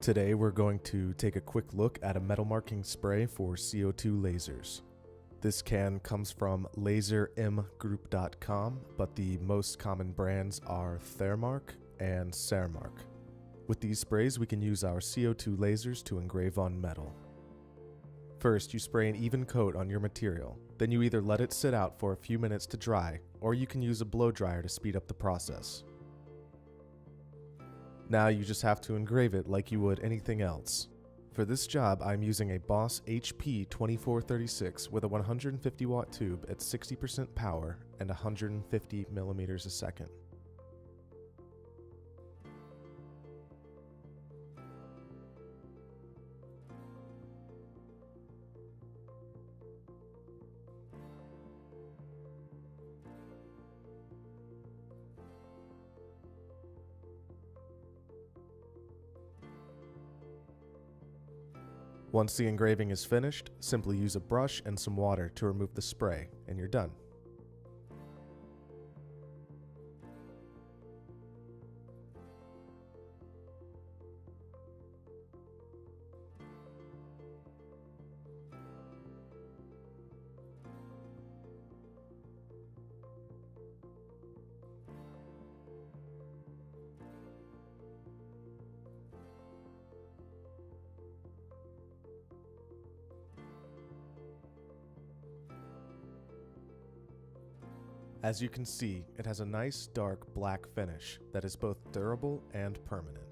Today we're going to take a quick look at a metal marking spray for CO2 lasers. This can comes from lasermgroup.com, but the most common brands are Thermark and Cermark. With these sprays we can use our CO2 lasers to engrave on metal. First, you spray an even coat on your material, then you either let it sit out for a few minutes to dry, or you can use a blow dryer to speed up the process. Now you just have to engrave it like you would anything else. For this job, I'm using a Boss HP 2436 with a 150 watt tube at 60% power and 150 millimeters a second. Once the engraving is finished, simply use a brush and some water to remove the spray, and you're done. As you can see, it has a nice dark black finish that is both durable and permanent.